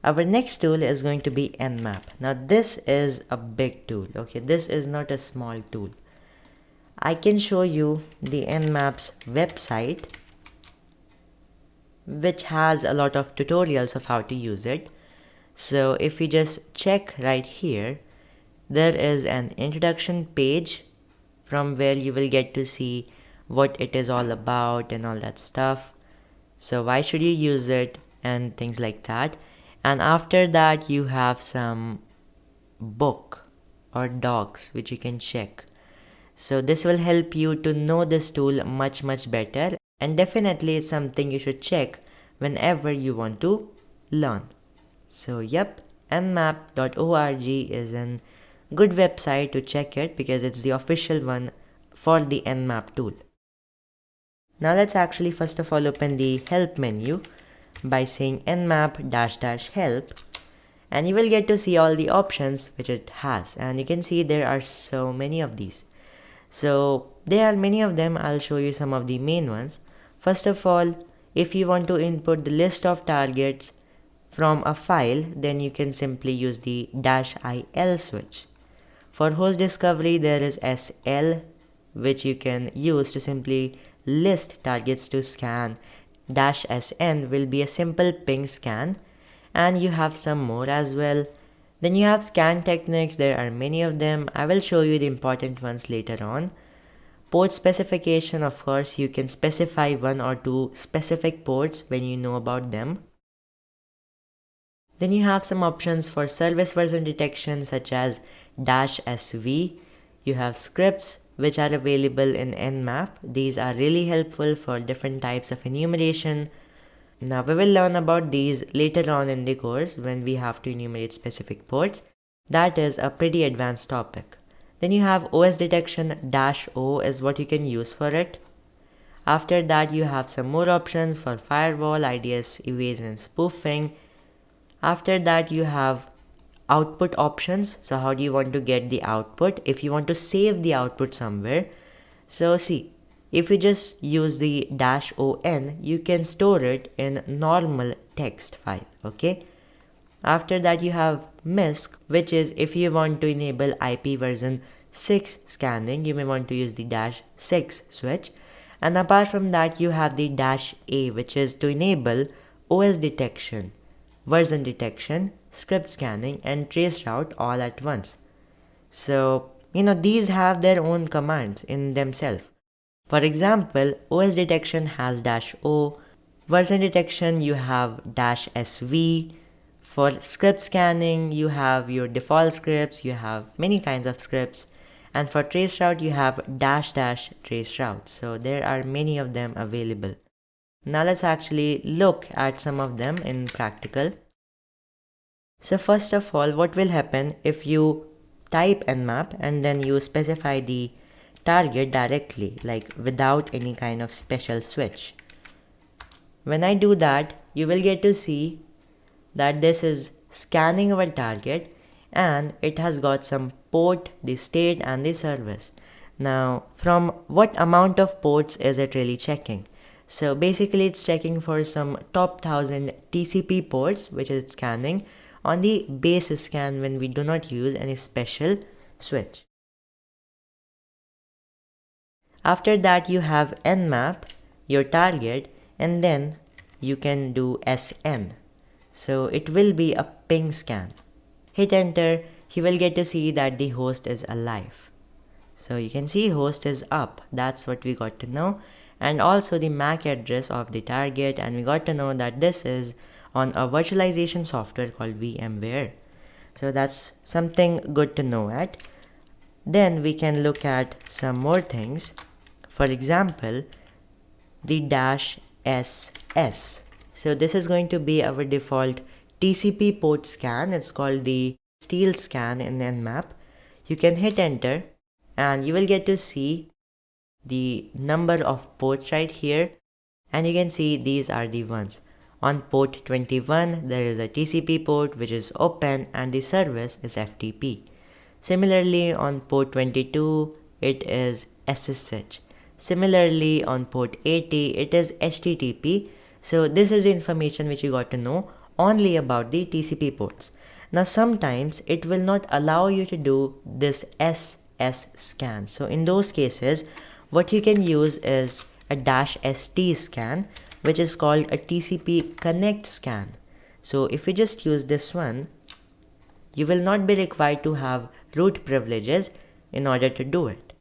Our next tool is going to be Nmap. Now this is a big tool, okay? This is not a small tool. I can show you the Nmap's website, which has a lot of tutorials of how to use it. So if we just check right here, there is an introduction page from where you will get to see what it is all about and all that stuff. So why should you use it and things like that. And after that you have some book or docs which you can check. So this will help you to know this tool much better, and definitely it's something you should check whenever you want to learn. So yep, nmap.org is a good website to check it because it's the official one for the Nmap tool. Now let's actually first of all open the help menu by saying nmap-help, and you will get to see all the options which it has, and you can see there are so many of these. So there are many of them. I'll show you some of the main ones. First of all, if you want to input the list of targets from a file, then you can simply use the -il switch. For host discovery, there is SL, which you can use to simply list targets to scan. -SN will be a simple ping scan, and you have some more as well. Then you have scan techniques. There are many of them. I will show you the important ones later on. Port specification, of course, you can specify 1 or 2 specific ports when you know about them. Then you have some options for service version detection such as -SV. You have scripts which are available in Nmap. These are really helpful for different types of enumeration. Now we will learn about these later on in the course when we have to enumerate specific ports. That is a pretty advanced topic. Then you have OS detection. -O is what you can use for it. After that you have some more options for firewall, IDS evasion and spoofing. After that you have output options. So how do you want to get the output? If you want to save the output somewhere, so see, if you just use the -on, you can store it in normal text file, okay? After that you have MISC, which is if you want to enable IP version 6 scanning, you may want to use the -6 switch. And apart from that you have the -A, which is to enable OS detection, version detection, script scanning and traceroute all at once. So these have their own commands in themselves. For example, OS detection has -O, version detection you have -SV, for script scanning you have your default scripts, you have many kinds of scripts, and for traceroute you have --traceroute. So there are many of them available. Now let's actually look at some of them in practical. So first of all, what will happen if you type Nmap and then you specify the target directly, like without any kind of special switch. When I do that, you will get to see that this is scanning our target and it has got some port, the state and the service. Now from what amount of ports is it really checking? So basically it's checking for some top 1000 TCP ports, which is scanning on the base scan when we do not use any special switch. After that you have Nmap, your target, and then you can do SN. So it will be a ping scan. Hit enter, you will get to see that the host is alive. So you can see host is up. That's what we got to know. And also the MAC address of the target, and we got to know that this is on a virtualization software called VMware. So that's something good to know at. Then we can look at some more things. For example, the -SS. So this is going to be our default TCP port scan. It's called the Steal scan in Nmap. You can hit enter and you will get to see the number of ports right here, and you can see these are the ones. On port 21 there is a TCP port which is open and the service is FTP. Similarly on port 22 it is SSH. Similarly on port 80 it is HTTP. So this is information which you got to know only about the TCP ports. Now sometimes it will not allow you to do this SS scan. So in those cases, what you can use is a -ST scan, which is called a TCP connect scan. So if you just use this one, you will not be required to have root privileges in order to do it.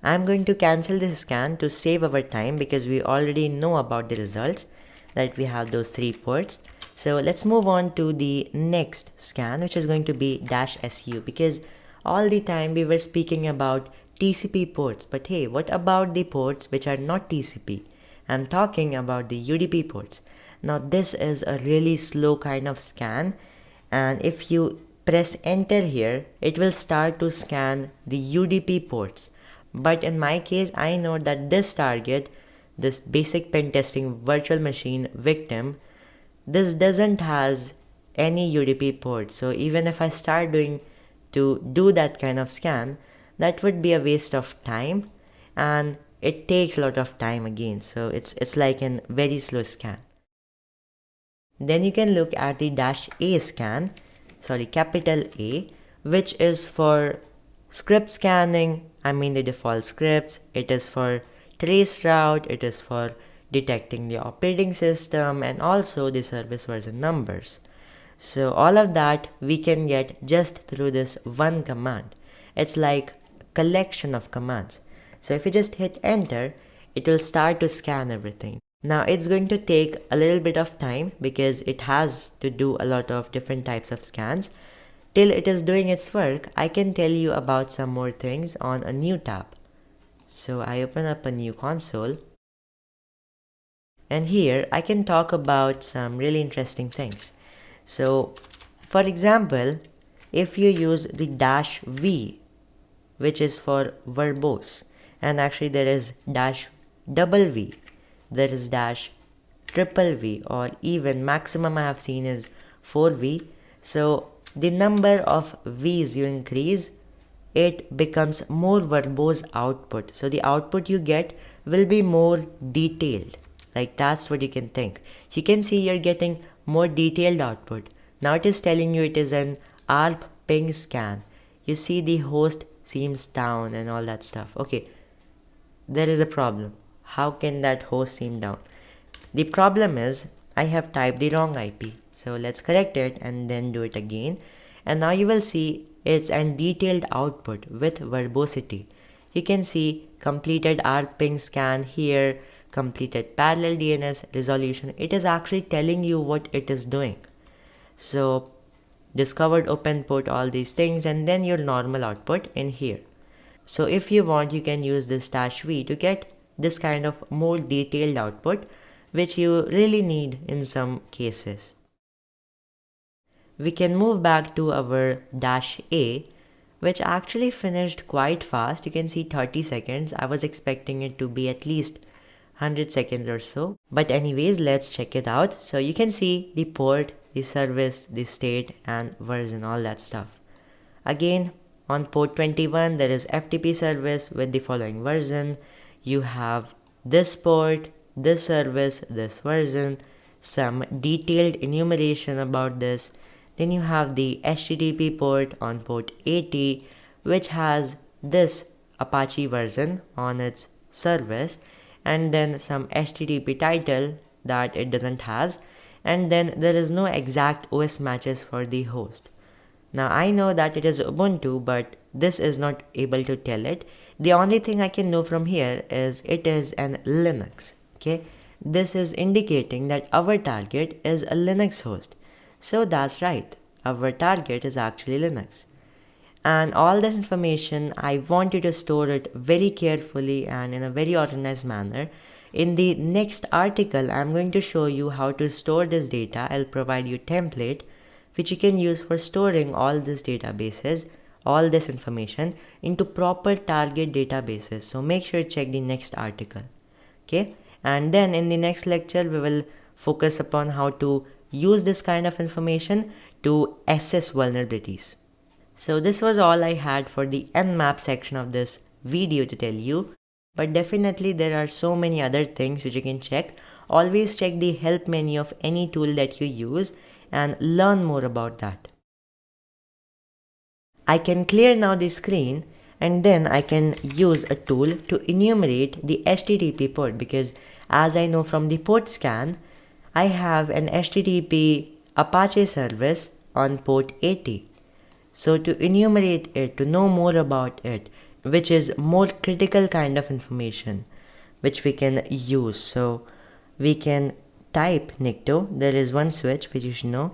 I'm going to cancel this scan to save our time because we already know about the results that we have those 3 ports. So let's move on to the next scan, which is going to be -SU, because all the time we were speaking about TCP ports, but hey, what about the ports which are not TCP? I'm talking about the UDP ports. Now this is a really slow kind of scan, and if you press enter here, it will start to scan the UDP ports. But in my case, I know that this target, this basic pen testing virtual machine victim, this doesn't has any UDP port. So even if I start to do that kind of scan, that would be a waste of time, and it takes a lot of time again. So it's like a very slow scan. Then you can look at the -A scan, capital A, which is for script scanning. I mean the default scripts. It is for trace route, it is for detecting the operating system, and also the service version numbers. So all of that we can get just through this one command. It's like a collection of commands. So if you just hit enter, it will start to scan everything. Now it's going to take a little bit of time because it has to do a lot of different types of scans. Till it is doing its work, I can tell you about some more things on a new tab. So I open up a new console, and here I can talk about some really interesting things. So for example, if you use the -V, which is for verbose, and actually there is -VV, there is -VVV, or even maximum I have seen is 4V. So the number of V's you increase, it becomes more verbose output. So the output you get will be more detailed. Like that's what you can think. You can see you're getting more detailed output. Now it is telling you it is an ARP ping scan. You see the host seems down and all that stuff. Okay, there is a problem. How can that host seem down? The problem is I have typed the wrong IP. So let's correct it and then do it again. And now you will see it's a detailed output with verbosity. You can see completed ARP ping scan here, completed parallel DNS resolution. It is actually telling you what it is doing. So discovered open port, all these things, and then your normal output in here. So if you want, you can use this -V to get this kind of more detailed output, which you really need in some cases. We can move back to our -A, which actually finished quite fast. You can see 30 seconds. I was expecting it to be at least 100 seconds or so. But anyways, let's check it out. So you can see the port, the service, the state, and version, all that stuff. Again, on port 21, there is FTP service with the following version. You have this port, this service, this version, some detailed enumeration about this. Then you have the HTTP port on port 80, which has this Apache version on its service, and then some HTTP title that it doesn't has, and then there is no exact OS matches for the host. Now I know that it is Ubuntu, but this is not able to tell it. The only thing I can know from here is it is an Linux. Okay, this is indicating that our target is a Linux host. So that's right, our target is actually Linux. And all this information, I want you to store it very carefully and in a very organized manner. In the next article, I'm going to show you how to store this data. I'll provide you a template which you can use for storing all these databases, all this information into proper target databases. So make sure to check the next article. Okay, and then in the next lecture, we will focus upon how to use this kind of information to assess vulnerabilities. So this was all I had for the Nmap section of this video to tell you, but definitely there are so many other things which you can check. Always check the help menu of any tool that you use, and learn more about that. I can clear now the screen, and then I can use a tool to enumerate the HTTP port, because as I know from the port scan, I have an HTTP Apache service on port 80. So to enumerate it, to know more about it, which is more critical kind of information which we can use. So we can type nicto, there is one switch which you should know,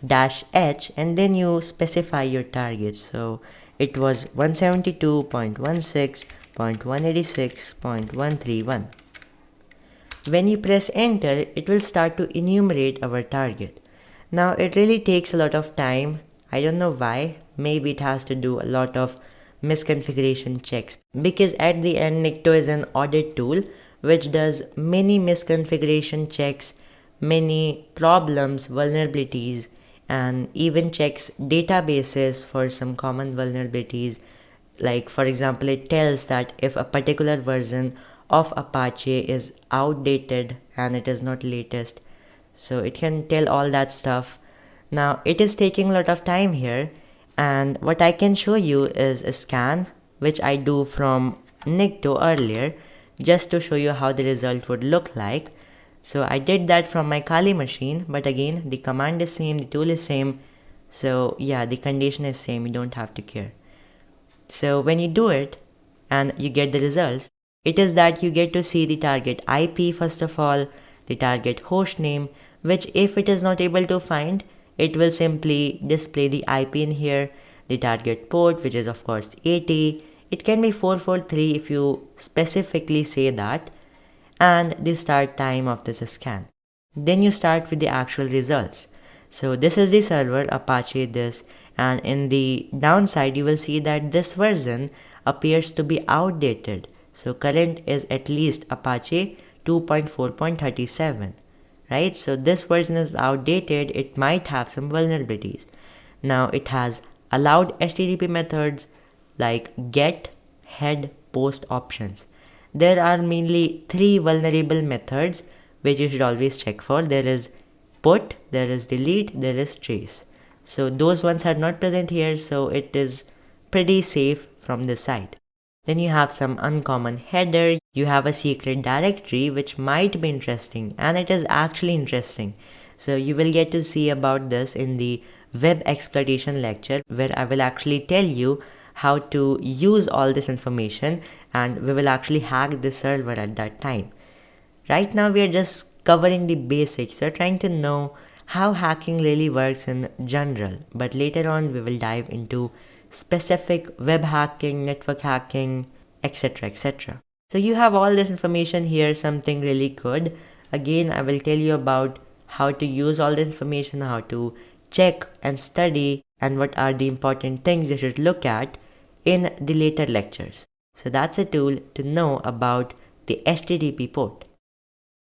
-h, and then you specify your target. So it was 172.16.186.131. When you press enter, it will start to enumerate our target. Now it really takes a lot of time. I don't know why. Maybe it has to do a lot of misconfiguration checks, because at the end Nicto is an audit tool which does many misconfiguration checks, many problems, vulnerabilities, and even checks databases for some common vulnerabilities. Like for example, it tells that if a particular version of Apache is outdated and it is not latest, so it can tell all that stuff. Now it is taking a lot of time here, and what I can show you is a scan which I do from Nicto earlier, just to show you how the result would look like. So I did that from my Kali machine, but again the command is same, the tool is same, so yeah, the condition is same, you don't have to care. So when you do it and you get the results, it is that you get to see the target IP first of all, the target host name, which if it is not able to find, it will simply display the IP in here, the target port, which is of course 80, it can be 443 if you specifically say that, and the start time of this scan. Then you start with the actual results. So this is the server Apache this, and in the downside you will see that this version appears to be outdated. So current is at least Apache 2.4.37, right? So this version is outdated, it might have some vulnerabilities. Now it has allowed HTTP methods like get, head, post options. There are mainly 3 vulnerable methods which you should always check for. There is put, there is delete, there is trace. So those ones are not present here, so it is pretty safe from this side. Then you have some uncommon header, you have a secret directory which might be interesting, and it is actually interesting. So you will get to see about this in the web exploitation lecture, where I will actually tell you how to use all this information, and we will actually hack the server at that time. Right now we are just covering the basics, we're trying to know how hacking really works in general, but later on we will dive into specific web hacking, network hacking, etc, etc. So you have all this information here, something really good. Again, I will tell you about how to use all this information, how to check and study, and what are the important things you should look at in the later lectures. So that's a tool to know about the HTTP port.